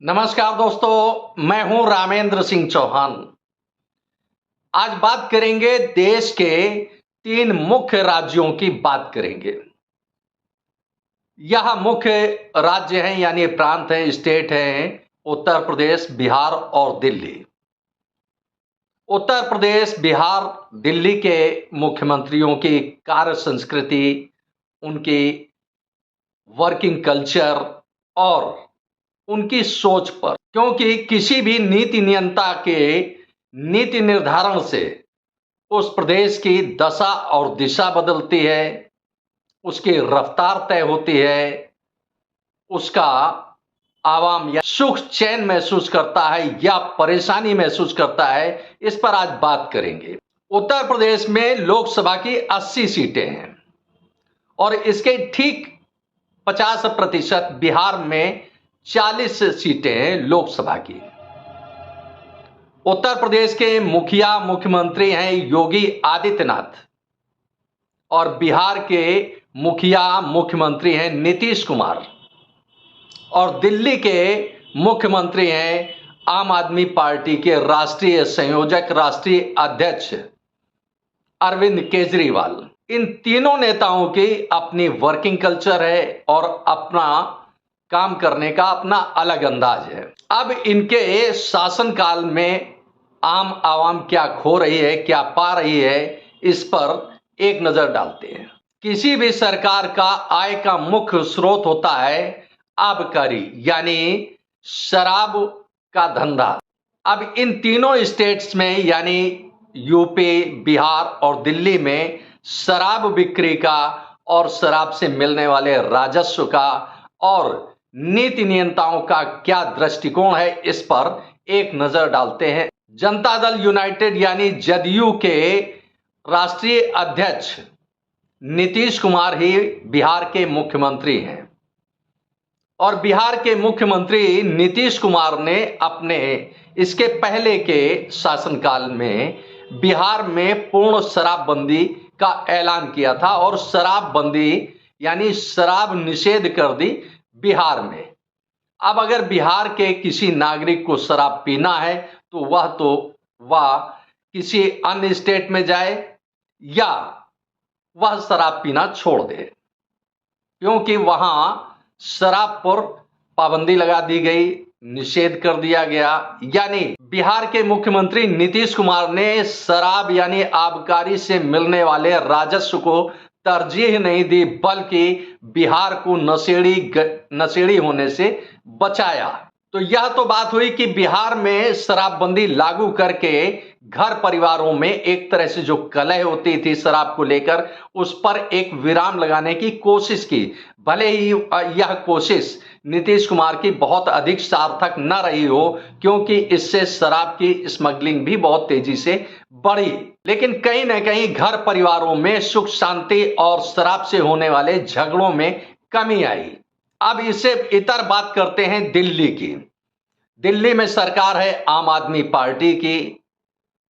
नमस्कार दोस्तों, मैं हूं रामेंद्र सिंह चौहान। आज बात करेंगे देश के 3 मुख्य राज्यों की बात करेंगे। यह मुख्य राज्य हैं यानी प्रांत हैं, स्टेट हैं उत्तर प्रदेश, बिहार और दिल्ली। उत्तर प्रदेश, बिहार, दिल्ली के मुख्यमंत्रियों की कार्य संस्कृति, उनकी वर्किंग कल्चर और उनकी सोच पर, क्योंकि किसी भी नीति नियंता के नीति निर्धारण से उस प्रदेश की दशा और दिशा बदलती है, उसकी रफ्तार तय होती है, उसका आवाम या सुख चैन महसूस करता है या परेशानी महसूस करता है, इस पर आज बात करेंगे। उत्तर प्रदेश में लोकसभा की 80 सीटें हैं और इसके ठीक 50% बिहार में 40 सीटें हैं लोकसभा की। उत्तर प्रदेश के मुख्यमंत्री हैं योगी आदित्यनाथ और बिहार के मुख्यमंत्री हैं नीतीश कुमार और दिल्ली के मुख्यमंत्री हैं आम आदमी पार्टी के राष्ट्रीय संयोजक, राष्ट्रीय अध्यक्ष अरविंद केजरीवाल। इन तीनों नेताओं की अपनी वर्किंग कल्चर है और अपना काम करने का अपना अलग अंदाज है। अब इनके शासनकाल में आम आवाम क्या खो रही है, क्या पा रही है, इस पर एक नजर डालते हैं। किसी भी सरकार का आय का मुख्य स्रोत होता है आबकारी यानी शराब का धंधा। अब इन तीनों स्टेट्स में यानी यूपी, बिहार और दिल्ली में शराब बिक्री का और शराब से मिलने वाले राजस्व का और नीति नियंताओं का क्या दृष्टिकोण है, इस पर एक नजर डालते हैं। जनता दल यूनाइटेड यानी जदयू के राष्ट्रीय अध्यक्ष नीतीश कुमार ही बिहार के मुख्यमंत्री हैं और बिहार के मुख्यमंत्री नीतीश कुमार ने अपने इसके पहले के शासनकाल में बिहार में पूर्ण शराबबंदी का ऐलान किया था और शराबबंदी यानी शराब निषेध कर दी बिहार में। अब अगर बिहार के किसी नागरिक को शराब पीना है तो वह किसी अन्य स्टेट में जाए या वह शराब पीना छोड़ दे, क्योंकि वहां शराब पर पाबंदी लगा दी गई, निषेध कर दिया गया। यानी बिहार के मुख्यमंत्री नीतीश कुमार ने शराब यानी आबकारी से मिलने वाले राजस्व को तरजीह नहीं दी, बल्कि बिहार को नशेड़ी होने से बचाया। तो यह तो बात हुई कि बिहार में शराबबंदी लागू करके घर परिवारों में एक तरह से जो कलह होती थी शराब को लेकर, उस पर एक विराम लगाने की कोशिश की। भले ही यह कोशिश नीतीश कुमार की बहुत अधिक सार्थक न रही हो, क्योंकि इससे शराब की स्मगलिंग भी बहुत तेजी से बढ़ी, लेकिन कहीं ना कहीं घर परिवारों में सुख शांति और शराब से होने वाले झगड़ों में कमी आई। अब इसे इतर बात करते हैं दिल्ली की। दिल्ली में सरकार है आम आदमी पार्टी की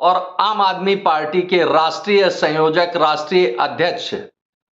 और आम आदमी पार्टी के राष्ट्रीय संयोजक, राष्ट्रीय अध्यक्ष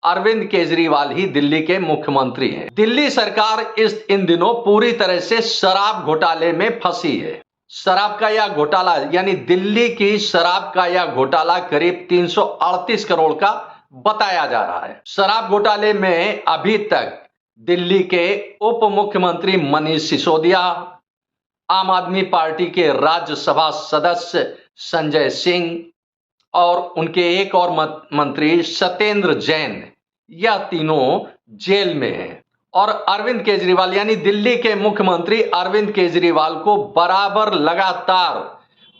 अरविंद केजरीवाल ही दिल्ली के मुख्यमंत्री हैं। दिल्ली सरकार इन दिनों पूरी तरह से शराब घोटाले में फंसी है। शराब का यह घोटाला यानी दिल्ली की शराब का यह घोटाला करीब 338 करोड़ का बताया जा रहा है। शराब घोटाले में अभी तक दिल्ली के उप मुख्यमंत्री मनीष सिसोदिया, आम आदमी पार्टी के राज्यसभा सदस्य संजय सिंह और उनके एक और मंत्री सत्येंद्र जैन, यह तीनों जेल में हैं। और अरविंद केजरीवाल यानी दिल्ली के मुख्यमंत्री अरविंद केजरीवाल को बराबर लगातार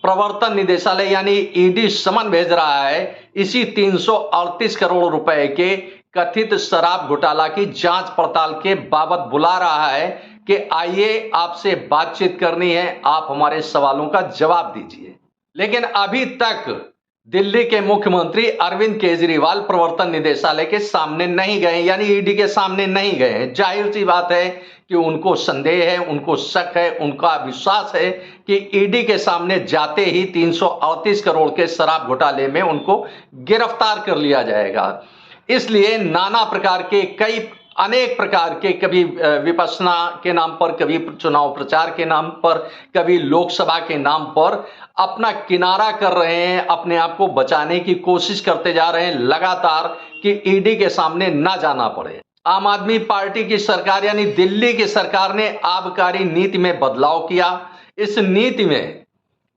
प्रवर्तन निदेशालय यानी ईडी समन भेज रहा है, इसी 338 करोड़ रुपए के कथित शराब घोटाला की जांच पड़ताल के बाबत बुला रहा है कि आइए आपसे बातचीत करनी है, आप हमारे सवालों का जवाब दीजिए। लेकिन अभी तक दिल्ली के मुख्यमंत्री अरविंद केजरीवाल प्रवर्तन निदेशालय के सामने नहीं गए, यानी ईडी के सामने नहीं गए हैं। जाहिर सी बात है कि उनको संदेह है, उनको शक है, उनका विश्वास है कि ईडी के सामने जाते ही 338 करोड़ के शराब घोटाले में उनको गिरफ्तार कर लिया जाएगा। इसलिए नाना प्रकार के कई अनेक प्रकार के, कभी विपश्यना के नाम पर, कभी चुनाव प्रचार के नाम पर, कभी लोकसभा के नाम पर अपना किनारा कर रहे हैं, अपने आप को बचाने की कोशिश करते जा रहे हैं लगातार कि ईडी के सामने ना जाना पड़े। आम आदमी पार्टी की सरकार यानी दिल्ली की सरकार ने आबकारी नीति में बदलाव किया। इस नीति में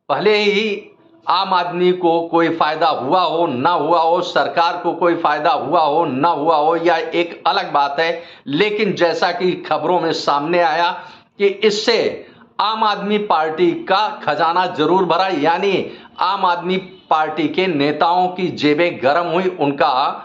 भले ही आम आदमी को कोई फायदा हुआ हो ना हुआ हो, सरकार को कोई फायदा हुआ हो ना हुआ हो, यह एक अलग बात है, लेकिन जैसा कि खबरों में सामने आया कि इससे आम आदमी पार्टी का खजाना जरूर भरा, यानी आम आदमी पार्टी के नेताओं की जेबें गर्म हुई, उनका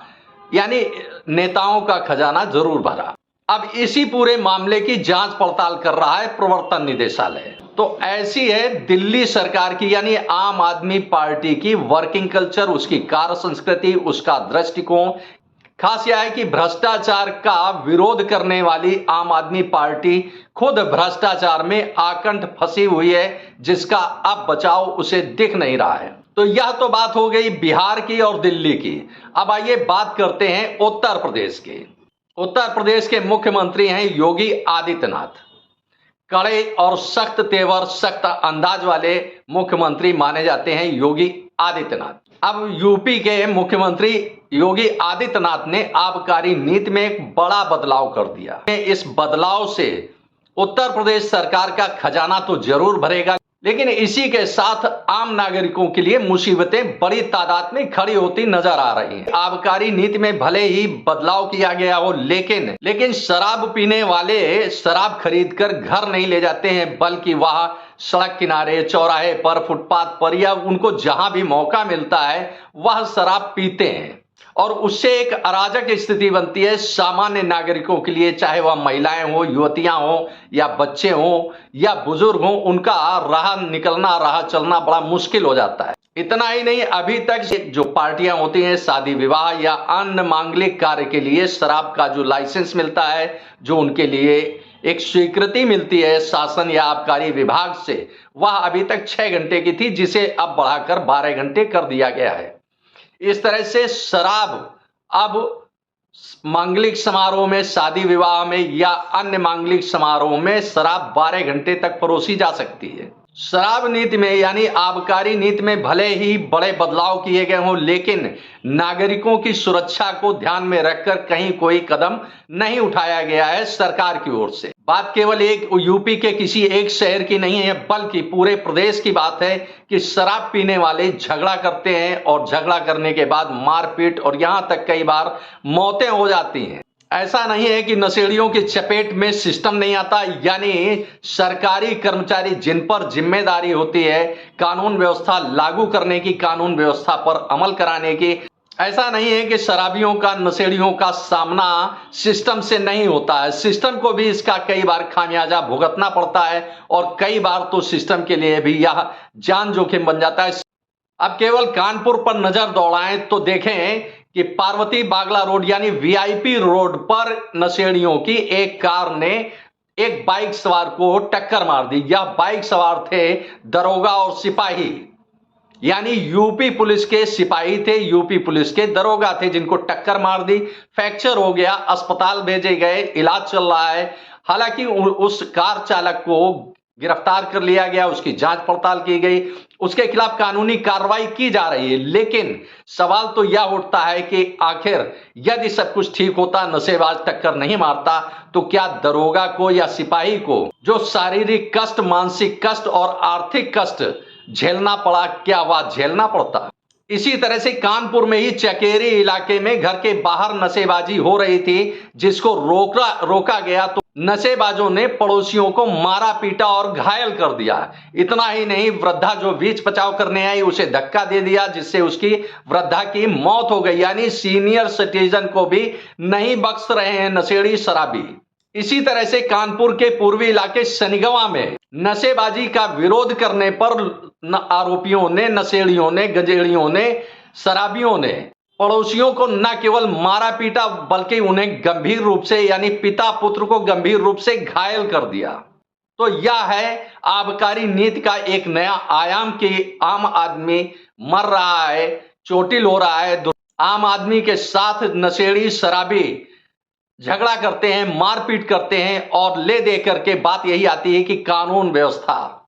यानी नेताओं का खजाना जरूर भरा। अब इसी पूरे मामले की जांच पड़ताल कर रहा है प्रवर्तन निदेशालय। तो ऐसी है दिल्ली सरकार की यानी आम आदमी पार्टी की वर्किंग कल्चर, उसकी कार्य संस्कृति, उसका दृष्टिकोण। खास यह है कि भ्रष्टाचार का विरोध करने वाली आम आदमी पार्टी खुद भ्रष्टाचार में आकंठ फंसी हुई है, जिसका अब बचाव उसे दिख नहीं रहा है। तो यह तो बात हो गई बिहार की और दिल्ली की। अब आइए बात करते हैं उत्तर प्रदेश की। उत्तर प्रदेश के मुख्यमंत्री हैं योगी आदित्यनाथ। कड़े और सख्त तेवर, सख्त अंदाज वाले मुख्यमंत्री माने जाते हैं योगी आदित्यनाथ। अब यूपी के मुख्यमंत्री योगी आदित्यनाथ ने आबकारी नीति में एक बड़ा बदलाव कर दिया। इस बदलाव से उत्तर प्रदेश सरकार का खजाना तो जरूर भरेगा, लेकिन इसी के साथ आम नागरिकों के लिए मुसीबतें बड़ी तादाद में खड़ी होती नजर आ रही हैं। आबकारी नीति में भले ही बदलाव किया गया हो, लेकिन शराब पीने वाले शराब खरीदकर घर नहीं ले जाते हैं, बल्कि वह सड़क किनारे, चौराहे पर, फुटपाथ पर या उनको जहां भी मौका मिलता है वह शराब पीते हैं। और उससे एक अराजक स्थिति बनती है सामान्य नागरिकों के लिए, चाहे वह महिलाएं हो, युवतियां हो या बच्चे हो या बुजुर्ग हो, उनका राह निकलना, राह चलना बड़ा मुश्किल हो जाता है। इतना ही नहीं, अभी तक जो पार्टियां होती हैं शादी विवाह या अन्य मांगलिक कार्य के लिए शराब का जो लाइसेंस मिलता है, जो उनके लिए एक स्वीकृति मिलती है शासन या आबकारी विभाग से, वह अभी तक 6 घंटे की थी, जिसे अब बढ़ाकर 12 घंटे कर दिया गया है। इस तरह से शराब अब मांगलिक समारोह में, शादी विवाह में या अन्य मांगलिक समारोह में शराब 12 घंटे तक परोसी जा सकती है। शराब नीति में यानी आबकारी नीति में भले ही बड़े बदलाव किए गए हों, लेकिन नागरिकों की सुरक्षा को ध्यान में रखकर कहीं कोई कदम नहीं उठाया गया है सरकार की ओर से। बात केवल एक यूपी के किसी एक शहर की नहीं है, बल्कि पूरे प्रदेश की बात है कि शराब पीने वाले झगड़ा करते हैं और झगड़ा करने के बाद मारपीट और यहां तक कई बार मौतें हो जाती हैं। ऐसा नहीं है कि नशेड़ियों की चपेट में सिस्टम नहीं आता, यानी सरकारी कर्मचारी जिन पर जिम्मेदारी होती है कानून व्यवस्था लागू करने की, कानून व्यवस्था पर अमल कराने की। ऐसा नहीं है कि शराबियों का, नशेड़ियों का सामना सिस्टम से नहीं होता है, सिस्टम को भी इसका कई बार खामियाजा भुगतना पड़ता है और कई बार तो सिस्टम के लिए भी यह जान जोखिम बन जाता है। अब केवल कानपुर पर नजर दौड़ाएं तो देखें कि पार्वती बागला रोड यानी वीआईपी रोड पर नशेड़ियों की एक कार ने एक बाइक सवार को टक्कर मार दी। यह बाइक सवार थे दरोगा और सिपाही, यानी यूपी पुलिस के सिपाही थे, यूपी पुलिस के दरोगा थे, जिनको टक्कर मार दी। फ्रैक्चर हो गया, अस्पताल भेजे गए, इलाज चल रहा है। हालांकि उस कार चालक को गिरफ्तार कर लिया गया, उसकी जांच पड़ताल की गई, उसके खिलाफ कानूनी कार्रवाई की जा रही है। लेकिन सवाल तो यह उठता है कि आखिर यदि सब कुछ ठीक होता, नशेबाज टक्कर नहीं मारता, तो क्या दरोगा को या सिपाही को जो शारीरिक कष्ट, मानसिक कष्ट और आर्थिक कष्ट झेलना पड़ा, क्या वह झेलना पड़ता? इसी तरह से कानपुर में ही चकेरी इलाके में घर के बाहर नशेबाजी हो रही थी, जिसको रोका गया तो नशेबाजों ने पड़ोसियों को मारा पीटा और घायल कर दिया। इतना ही नहीं, वृद्धा जो बीच बचाव करने आई उसे धक्का दे दिया, जिससे उसकी वृद्धा की मौत हो गई। यानी सीनियर सिटीजन को भी नहीं बख्श रहे हैं नशेड़ी शराबी। इसी तरह से कानपुर के पूर्वी इलाके शनिगवा में नशेबाजी का विरोध करने पर आरोपियों ने, नशेड़ियों ने, गजेड़ियों ने, शराबियों ने पड़ोसियों को न केवल मारा पीटा, बल्कि उन्हें गंभीर रूप से, यानी पिता पुत्र को गंभीर रूप से घायल कर दिया। तो यह है आबकारी नीति का एक नया आयाम कि आम आदमी मर रहा है, चोटिल हो रहा है। आम आदमी के साथ नशेड़ी, शराबी झगड़ा करते हैं, मारपीट करते हैं और ले दे करके बात यही आती है कि कानून व्यवस्था।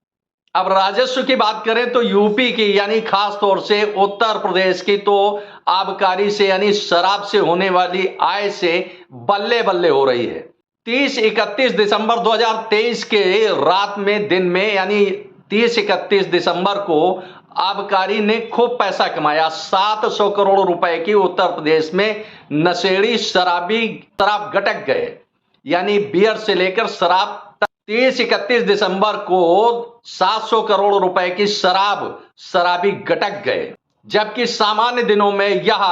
अब राजस्व की बात करें तो यूपी की यानी खास तौर से उत्तर प्रदेश की तो आबकारी से यानी शराब से होने वाली आय से बल्ले बल्ले हो रही है। 30-31 दिसंबर 2023 के रात में दिन में यानी 30-31 दिसंबर को आबकारी ने खूब पैसा कमाया। 700 करोड़ रुपए की उत्तर प्रदेश में नशेड़ी शराब गटक गए, यानी बियर से लेकर शराब तक। 30-31 दिसंबर को 700 करोड़ रुपए की शराबी गटक गए, जबकि सामान्य दिनों में यह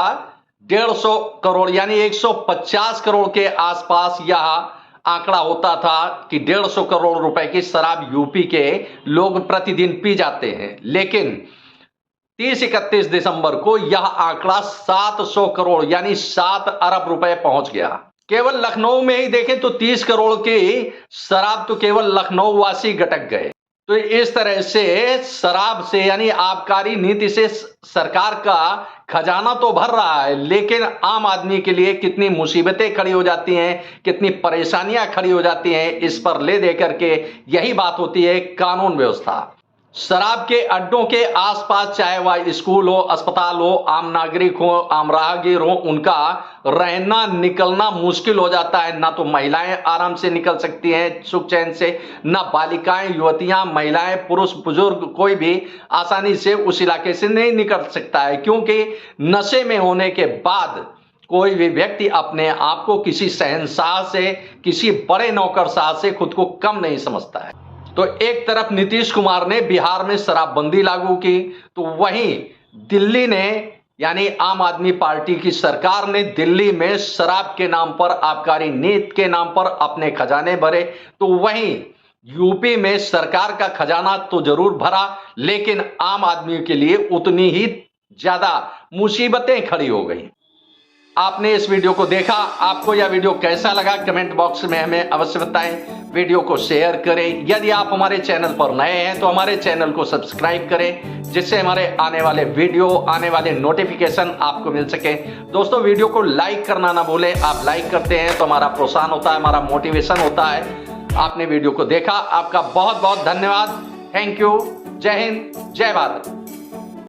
150 करोड़ यानी 150 करोड़ के आसपास यह आंकड़ा होता था कि 150 करोड़ रुपए की शराब यूपी के लोग प्रतिदिन पी जाते हैं। लेकिन 30-31 दिसंबर को यह आंकड़ा 700 करोड़ यानी 7 अरब रुपए पहुंच गया। केवल लखनऊ में ही देखें तो 30 करोड़ की शराब तो केवल लखनऊ वासी गटक गए। तो इस तरह से शराब से यानी आबकारी नीति से सरकार का खजाना तो भर रहा है, लेकिन आम आदमी के लिए कितनी मुसीबतें खड़ी हो जाती हैं, कितनी परेशानियां खड़ी हो जाती हैं, इस पर ले दे करके यही बात होती है कानून व्यवस्था। शराब के अड्डों के आसपास चाहे वह स्कूल हो, अस्पताल हो, आम नागरिक हो, आम राहगीर हो, उनका रहना निकलना मुश्किल हो जाता है। ना तो महिलाएं आराम से निकल सकती हैं सुख चैन से, ना बालिकाएं, युवतियां, महिलाएं, पुरुष, बुजुर्ग कोई भी आसानी से उस इलाके से नहीं निकल सकता है, क्योंकि नशे में होने के बाद कोई भी व्यक्ति अपने आप को किसी शहंशाह से, किसी बड़े नौकरशाह से खुद को कम नहीं समझता है। तो एक तरफ नीतीश कुमार ने बिहार में शराबबंदी लागू की, तो वहीं दिल्ली ने यानी आम आदमी पार्टी की सरकार ने दिल्ली में शराब के नाम पर, आबकारी नीति के नाम पर अपने खजाने भरे। तो वहीं यूपी में सरकार का खजाना तो जरूर भरा, लेकिन आम आदमी के लिए उतनी ही ज्यादा मुसीबतें खड़ी हो गई। आपने इस वीडियो को देखा, आपको यह वीडियो कैसा लगा कमेंट बॉक्स में हमें अवश्य बताएं। वीडियो को शेयर करें। यदि आप हमारे चैनल पर नए हैं तो हमारे चैनल को सब्सक्राइब करें, जिससे हमारे आने वाले वीडियो, आने वाले नोटिफिकेशन आपको मिल सके। दोस्तों, वीडियो को लाइक करना ना भूलें। आप लाइक करते हैं तो हमारा प्रोत्साहन होता है, हमारा मोटिवेशन होता है। आपने वीडियो को देखा, आपका बहुत बहुत धन्यवाद। Thank you. जय हिंद, जय भारत।